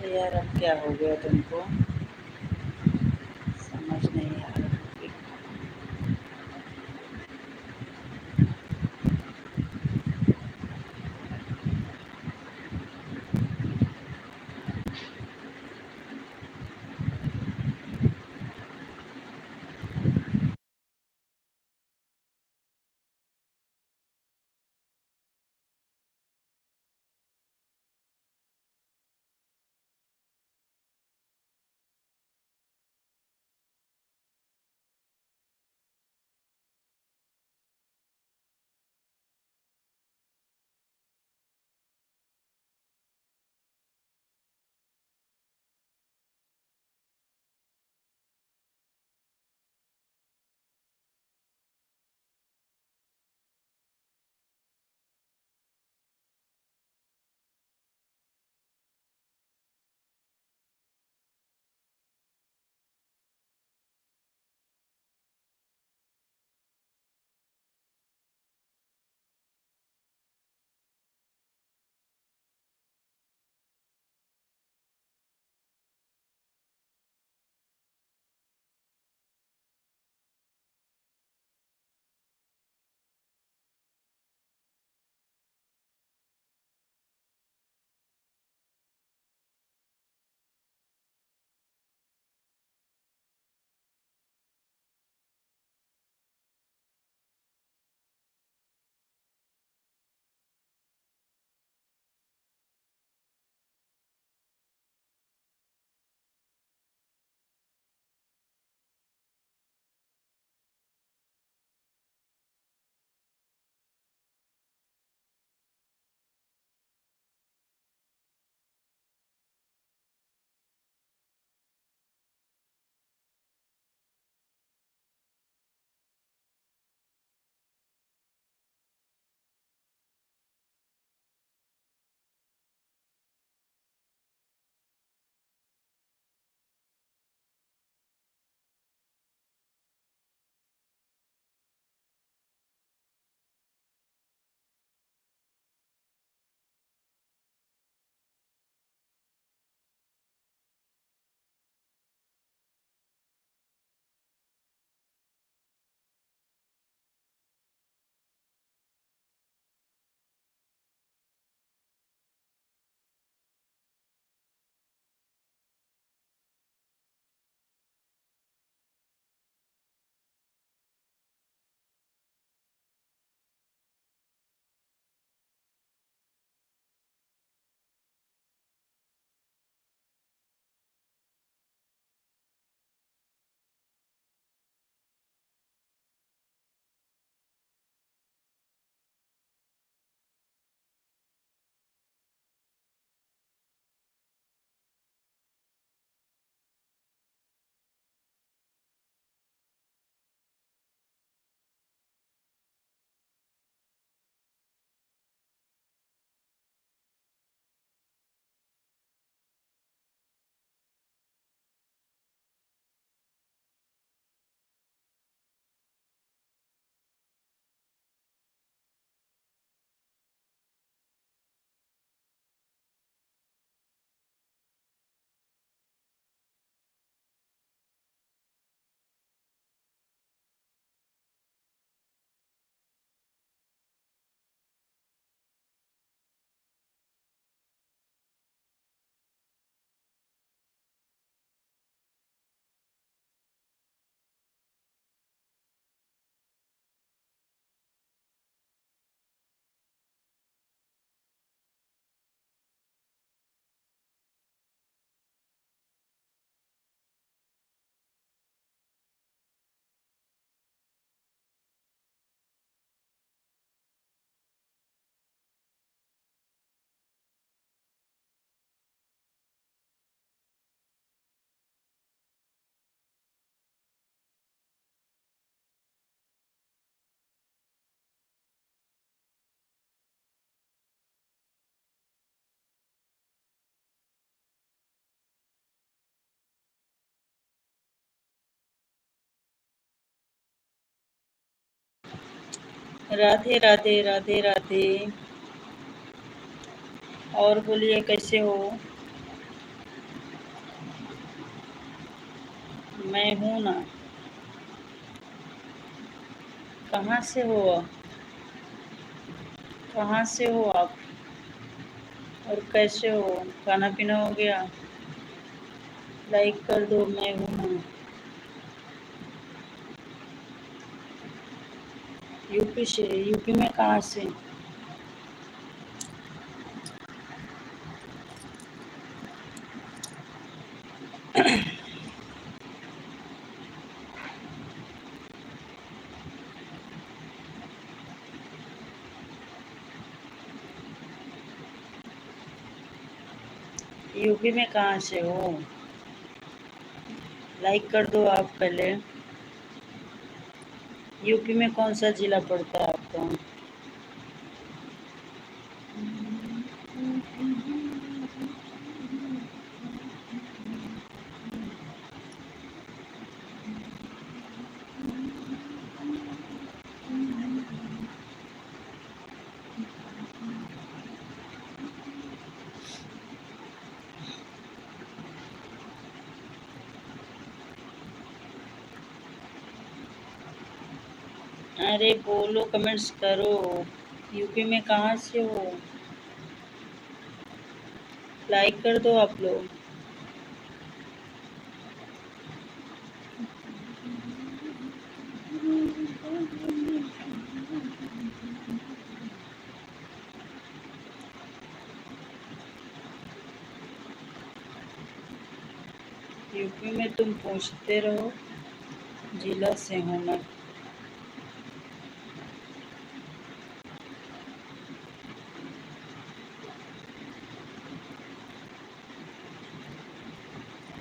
अरे यार, अब क्या हो गया तुमको? समझ नहीं आ रहा। राधे राधे राधे राधे। और बोलिए, कैसे हो? मैं हूँ ना। कहाँ से हो आप? कहाँ से हो आप? और कैसे हो? खाना पीना हो गया? लाइक कर दो, मैं हूँ ना। यूपी से? यूपी में कहाँ से? यूपी में कहाँ से हो? लाइक कर दो आप पहले। यूपी में कौन सा जिला पड़ता है आपका? अरे बोलो, कमेंट्स करो। यूपी में कहाँ से हो? लाइक कर दो आप लोग। यूपी में तुम पूछते रहो, जिला से हूँ मैं।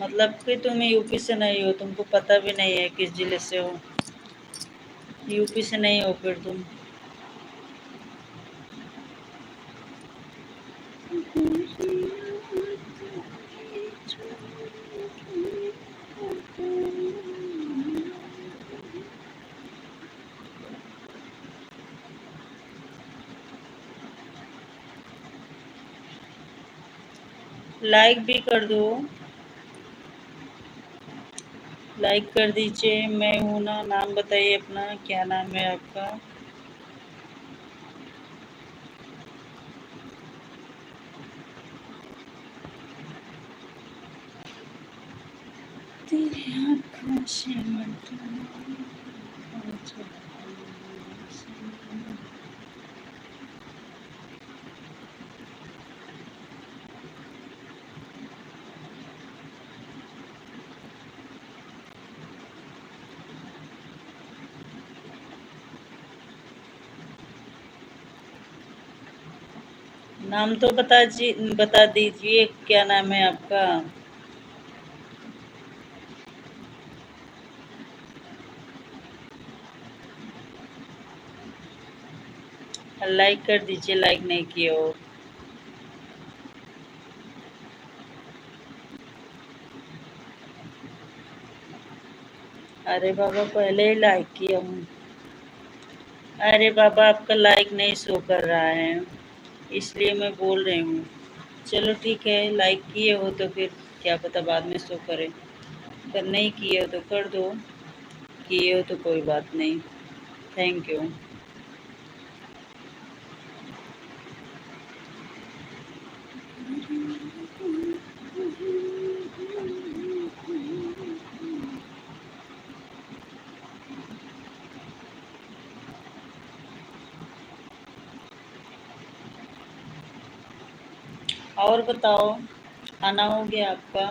मतलब कि तुम यूपी से नहीं हो, तुमको पता भी नहीं है किस जिले से हो। यूपी से नहीं हो फिर तुम। लाइक भी कर दो। लाइक कर दीजिए। मैं हूँ ना। नाम बताइए अपना, क्या नाम है आपका? तेरी आँखों से नाम तो बता दीजिए, क्या नाम है आपका? लाइक कर दीजिए, लाइक नहीं किए हो। अरे बाबा, पहले ही लाइक किया हूँ। अरे बाबा, आपका लाइक नहीं शो कर रहा है, इसलिए मैं बोल रही हूँ। चलो ठीक है, लाइक किए हो तो फिर क्या पता बाद में शो करे। अगर नहीं किए हो तो कर दो, किए हो तो कोई बात नहीं। Thank you. और बताओ, खाना हो गया आपका?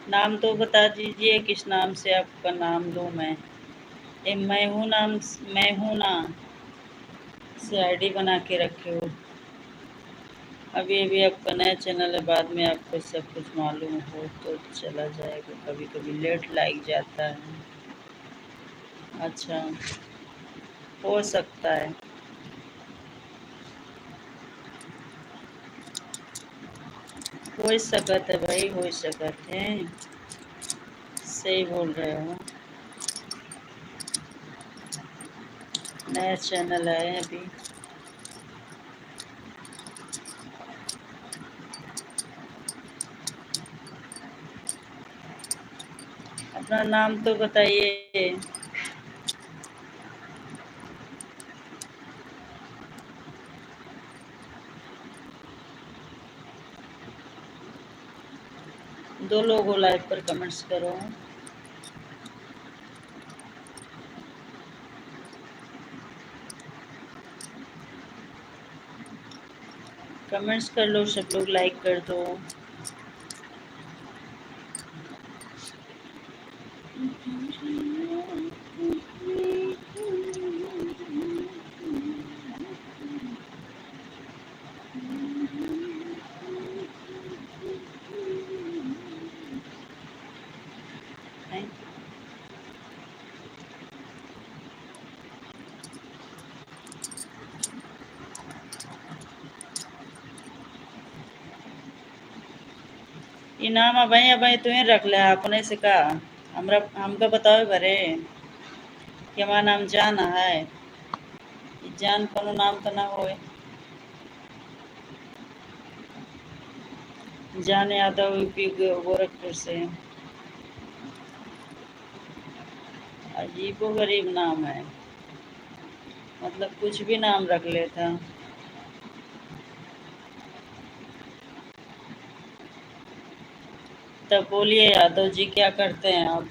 नाम तो बता दीजिए, किस नाम से आपका नाम दूँ मैं? मैं हूँ नाम। मैं हूँ ना से आईडी बना के रखे हो। अभी अभी आपका नया चैनल है, बाद में आपको सब कुछ मालूम हो तो चला जाएगा। कभी कभी लेट लाइक जाता है। अच्छा, हो सकता है। हो सकत है भाई, हो सकत है। सही बोल रहे हो। नया चैनल है अभी। अपना नाम तो बताइए। दो लोग हो लाइव पर, कमेंट्स करो। कमेंट्स कर लो सब लोग, लाइक कर दो। इनाम अभी तुम्हें रख ले अपने से का, हमरा हमका बताओ भरे कि हमारा नाम जाना है। जान कोनो नाम तो ना होए। जान यादव यूपी गोरखपुर से। अजीबो गरीब नाम है, मतलब कुछ भी नाम रख लेता। तब बोलिए यादव जी क्या करते हैं आप?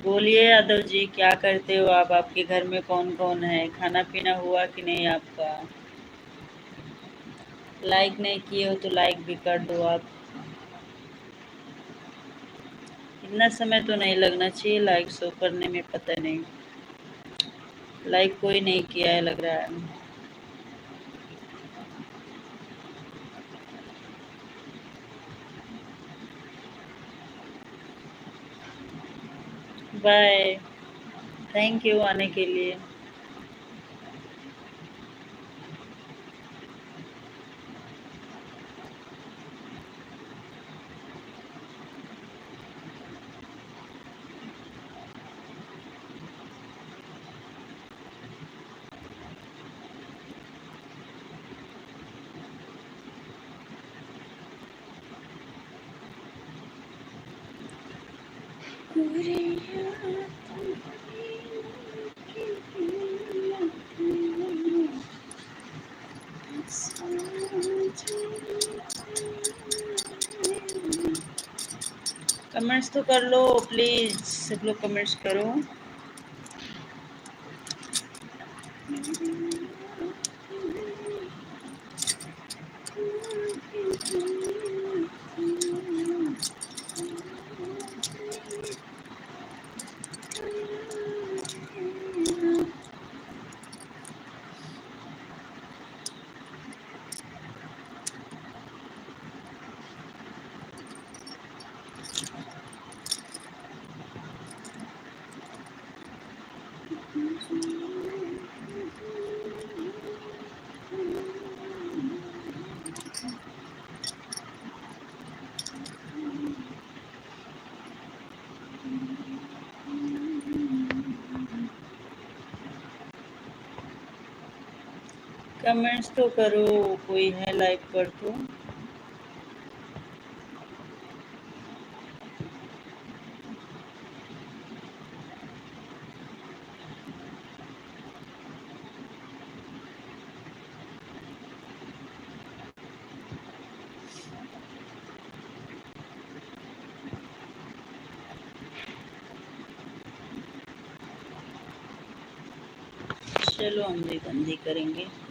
बोलिए यादव जी क्या करते हो आप? आपके घर में कौन कौन है? खाना पीना हुआ कि नहीं आपका? लाइक नहीं किए हो तो लाइक भी कर दो आप। इतना समय तो नहीं लगना चाहिए लाइक शो करने में, पता नहीं। लाइक कोई नहीं किया है लग रहा है। बाय। थैंक यू आने के लिए। कमेंट्स तो कर लो प्लीज, सब लोग कमेंट्स करो। कमेंट्स तो करो, कोई है लाइव पर तो। चलो हम भी बंदी करेंगे।